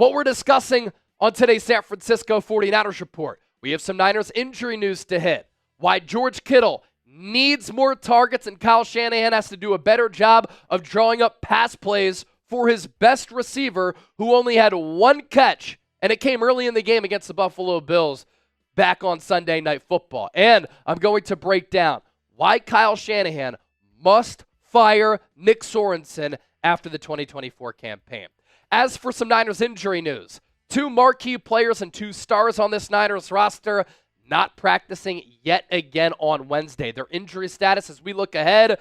what we're discussing on today's San Francisco 49ers report. We have some Niners injury news to hit. Why George Kittle needs more targets and Kyle Shanahan has to do a better job of drawing up pass plays for his best receiver who only had one catch, and it came early in the game against the Buffalo Bills back on Sunday Night Football. And I'm going to break down why Kyle Shanahan must fire Nick Sorensen after the 2024 campaign. As for some Niners injury news, 2 marquee players and 2 stars on this Niners roster not practicing yet again on Wednesday. Their injury status as we look ahead,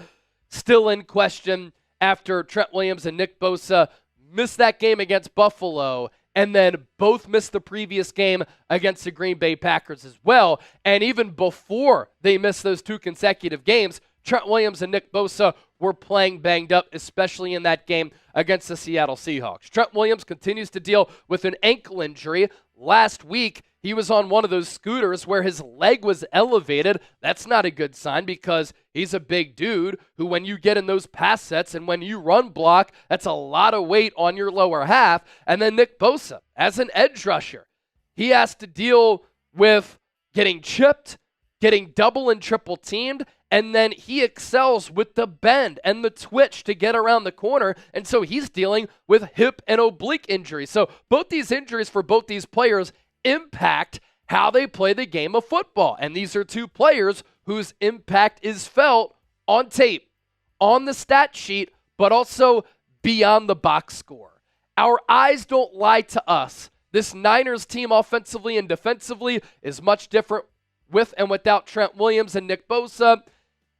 still in question after Trent Williams and Nick Bosa missed that game against Buffalo and then both missed the previous game against the Green Bay Packers as well. And even before they missed those 2 consecutive games, Trent Williams and Nick Bosa were playing banged up, especially in that game against the Seattle Seahawks. Trent Williams continues to deal with an ankle injury. Last week, he was on one of those scooters where his leg was elevated. That's not a good sign because he's a big dude who, when you get in those pass sets and when you run block, that's a lot of weight on your lower half. And then Nick Bosa, as an edge rusher, he has to deal with getting chipped, getting double and triple teamed, and then he excels with the bend and the twitch to get around the corner, and so he's dealing with hip and oblique injuries. So both these injuries for both these players impact how they play the game of football, and these are 2 players whose impact is felt on tape, on the stat sheet, but also beyond the box score. Our eyes don't lie to us. This Niners team offensively and defensively is much different with and without Trent Williams and Nick Bosa.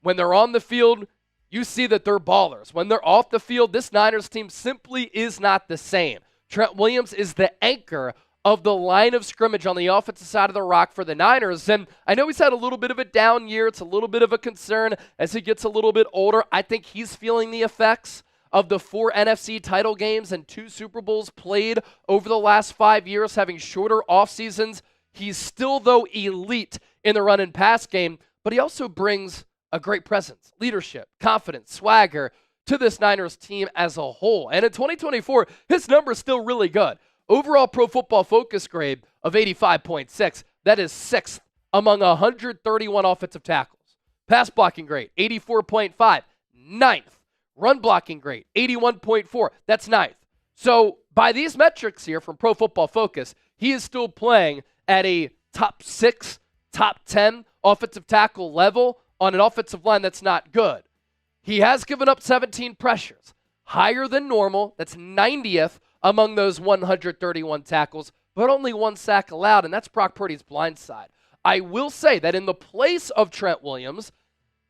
When they're on the field, you see that they're ballers. When they're off the field, this Niners team simply is not the same. Trent Williams is the anchor of the line of scrimmage on the offensive side of the rock for the Niners. And I know he's had a little bit of a down year. It's a little bit of a concern as he gets a little bit older. I think he's feeling the effects of the 4 NFC title games and 2 Super Bowls played over the last 5 years, having shorter off seasons. He's still, though, elite in the run and pass game, but he also brings a great presence, leadership, confidence, swagger to this Niners team as a whole. And in 2024, his number is still really good. Overall Pro Football Focus grade of 85.6. That is 6th among 131 offensive tackles. Pass blocking grade, 84.5. 9th. Run blocking grade, 81.4. That's 9th. So by these metrics here from Pro Football Focus, he is still playing at a top 6, top 10 offensive tackle level on an offensive line that's not good. He has given up 17 pressures, higher than normal. That's 90th among those 131 tackles, but only 1 sack allowed, and that's Brock Purdy's blind side. I will say that in the place of Trent Williams,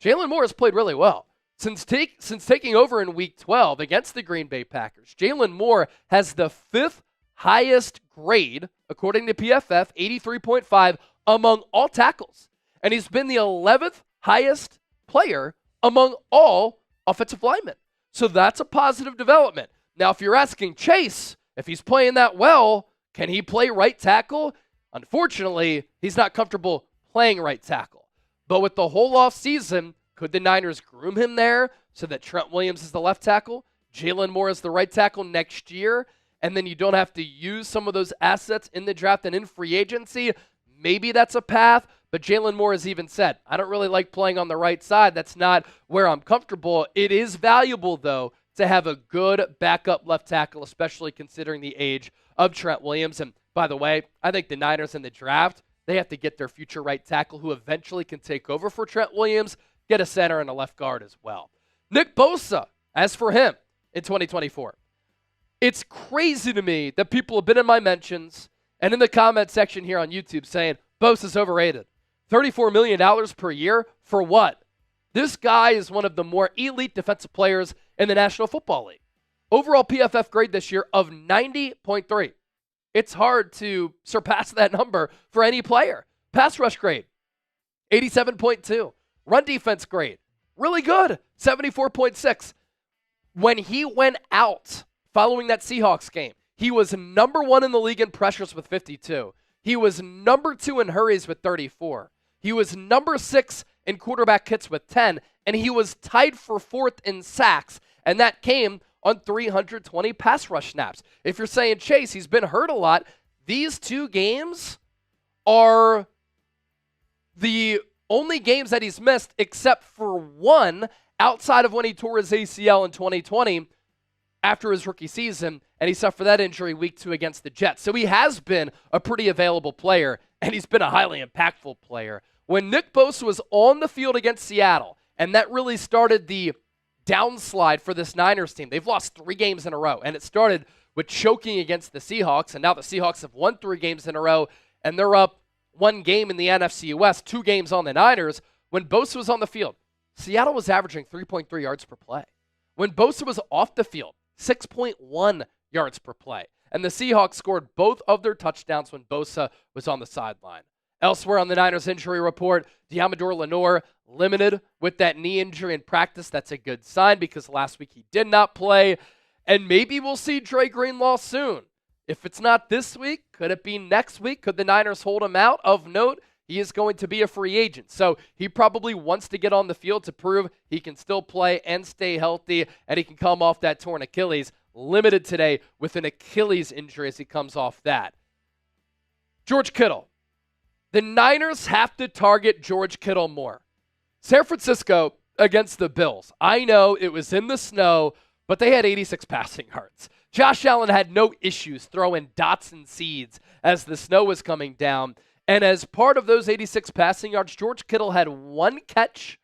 Jaylon Moore has played really well. Since taking over in Week 12 against the Green Bay Packers, Jaylon Moore has the 5th highest grade, according to PFF, 83.5, among all tackles. And he's been the 11th highest player among all offensive linemen. So that's a positive development. Now, if you're asking Chase, if he's playing that well, can he play right tackle? Unfortunately, he's not comfortable playing right tackle. But with the whole offseason, could the Niners groom him there so that Trent Williams is the left tackle, Jaylon Moore is the right tackle next year, and then you don't have to use some of those assets in the draft and in free agency? Maybe that's a path. But Jaylon Moore has even said, I don't really like playing on the right side. That's not where I'm comfortable. It is valuable, though, to have a good backup left tackle, especially considering the age of Trent Williams. And by the way, I think the Niners in the draft, they have to get their future right tackle who eventually can take over for Trent Williams, get a center and a left guard as well. Nick Bosa, as for him in 2024, it's crazy to me that people have been in my mentions and in the comment section here on YouTube saying Bosa's overrated. $34 million per year for what? This guy is one of the more elite defensive players in the National Football League. Overall PFF grade this year of 90.3. It's hard to surpass that number for any player. Pass rush grade, 87.2. Run defense grade, really good, 74.6. When he went out following that Seahawks game, he was number 1 in the league in pressures with 52. He was number 2 in hurries with 34. He was number 6 in quarterback hits with 10, and he was tied for 4th in sacks, and that came on 320 pass rush snaps. If you're saying, Chase, he's been hurt a lot, these 2 games are the only games that he's missed except for one outside of when he tore his ACL in 2020 after his rookie season, and he suffered that injury week 2 against the Jets. So he has been a pretty available player, and he's been a highly impactful player. When Nick Bosa was on the field against Seattle, and that really started the downslide for this Niners team. They've lost 3 games in a row, and it started with choking against the Seahawks, and now the Seahawks have won 3 games in a row, and they're up 1 game in the NFC West, 2 games on the Niners. When Bosa was on the field, Seattle was averaging 3.3 yards per play. When Bosa was off the field, 6.1 yards per play. And the Seahawks scored both of their touchdowns when Bosa was on the sideline. Elsewhere on the Niners injury report, Deommodore Lenoir limited with that knee injury in practice. That's a good sign because last week he did not play. And maybe we'll see Dre Greenlaw soon. If it's not this week, could it be next week? Could the Niners hold him out? Of note, he is going to be a free agent. So he probably wants to get on the field to prove he can still play and stay healthy, and he can come off that torn Achilles. Limited today with an Achilles injury as he comes off that. George Kittle. The Niners have to target George Kittle more. San Francisco against the Bills. I know it was in the snow, but they had 86 passing yards. Josh Allen had no issues throwing dots and seeds as the snow was coming down. And as part of those 86 passing yards, George Kittle had 1 catch,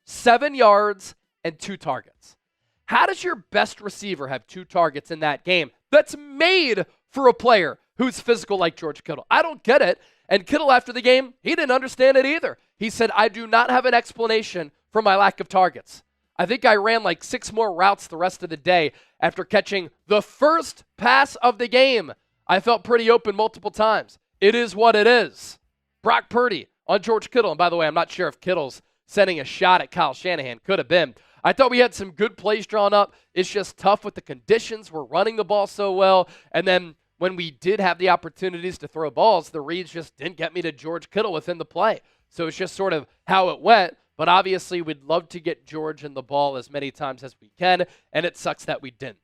7 yards, and 2 targets. How does your best receiver have 2 targets in that game? That's made for a player who's physical like George Kittle. I don't get it. And Kittle, after the game, he didn't understand it either. He said, I do not have an explanation for my lack of targets. I think I ran like 6 more routes the rest of the day after catching the first pass of the game. I felt pretty open multiple times. It is what it is. Brock Purdy on George Kittle. And by the way, I'm not sure if Kittle's sending a shot at Kyle Shanahan. Could have been. I thought we had some good plays drawn up. It's just tough with the conditions. We're running the ball so well. And then when we did have the opportunities to throw balls, the reads just didn't get me to George Kittle within the play. So it's just sort of how it went. But obviously, we'd love to get George in the ball as many times as we can, and it sucks that we didn't.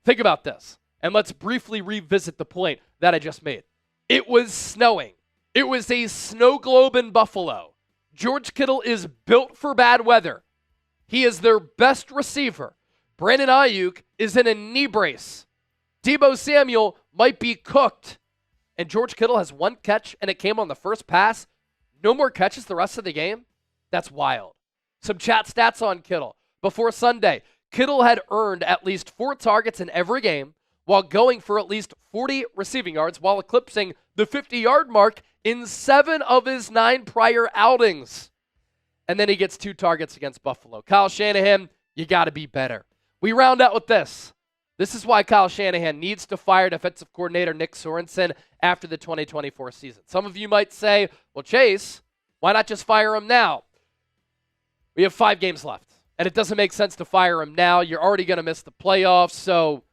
Think about this, and let's briefly revisit the point that I just made. It was snowing. It was a snow globe in Buffalo. George Kittle is built for bad weather. He is their best receiver. Brandon Ayuk is in a knee brace. Deebo Samuel might be cooked. And George Kittle has 1 catch, and it came on the first pass. No more catches the rest of the game? That's wild. Some chat stats on Kittle. Before Sunday, Kittle had earned at least 4 targets in every game while going for at least 40 receiving yards while eclipsing the 50-yard mark in 7 of his 9 prior outings. And then he gets 2 targets against Buffalo. Kyle Shanahan, you got to be better. We round out with this. This is why Kyle Shanahan needs to fire defensive coordinator Nick Sorensen after the 2024 season. Some of you might say, well, Chase, why not just fire him now? We have 5 games left, and it doesn't make sense to fire him now. You're already going to miss the playoffs, so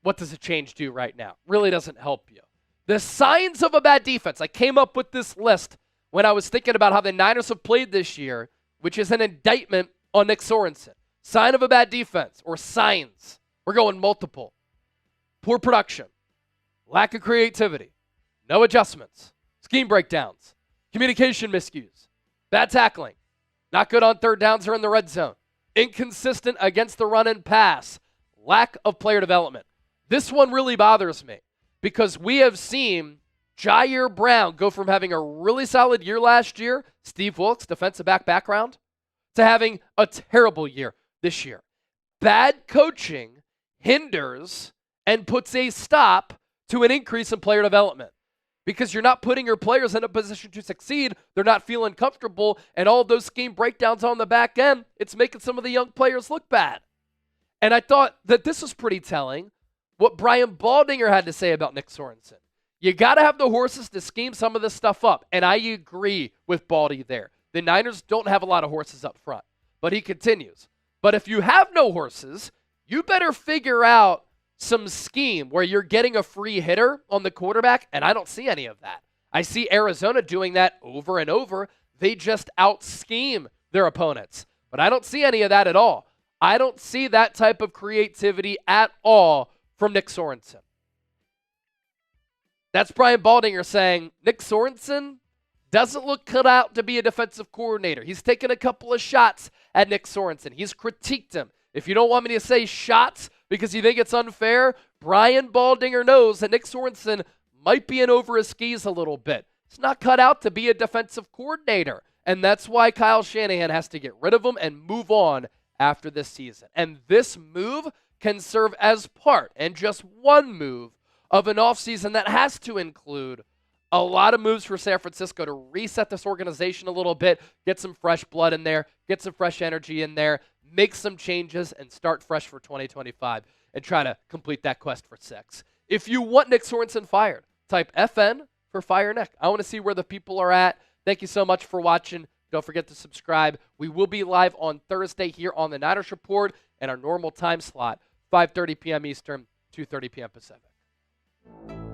what does a change do right now? Really doesn't help you. The signs of a bad defense. I came up with this list when I was thinking about how the Niners have played this year, which is an indictment on Nick Sorensen. Sign of a bad defense, or signs. We're going multiple. Poor production. Lack of creativity. No adjustments. Scheme breakdowns. Communication miscues. Bad tackling. Not good on third downs or in the red zone. Inconsistent against the run and pass. Lack of player development. This one really bothers me because we have seen Jair Brown go from having a really solid year last year, Steve Wilkes, defensive back background, to having a terrible year this year. Bad coaching hinders and puts a stop to an increase in player development. Because you're not putting your players in a position to succeed. They're not feeling comfortable. And all those scheme breakdowns on the back end, it's making some of the young players look bad. And I thought that this was pretty telling what Brian Baldinger had to say about Nick Sorensen. You got to have the horses to scheme some of this stuff up. And I agree with Baldy there. The Niners don't have a lot of horses up front. But he continues. But if you have no horses, you better figure out some scheme where you're getting a free hitter on the quarterback, and I don't see any of that. I see Arizona doing that over and over. They just out-scheme their opponents. But I don't see any of that at all. I don't see that type of creativity at all from Nick Sorensen. That's Brian Baldinger saying, Nick Sorensen doesn't look cut out to be a defensive coordinator. He's taken a couple of shots at Nick Sorensen. He's critiqued him. If you don't want me to say shots because you think it's unfair, Brian Baldinger knows that Nick Sorensen might be in over his skis a little bit. It's not cut out to be a defensive coordinator. And that's why Kyle Shanahan has to get rid of him and move on after this season. And this move can serve as part, and just one move, of an offseason that has to include a lot of moves for San Francisco to reset this organization a little bit, get some fresh blood in there, get some fresh energy in there, make some changes, and start fresh for 2025 and try to complete that quest for 6. If you want Nick Sorensen fired, type FN for Fire Nick. I want to see where the people are at. Thank you so much for watching. Don't forget to subscribe. We will be live on Thursday here on the Niners Report and our normal time slot, 5:30 p.m. Eastern, 2:30 p.m. Pacific.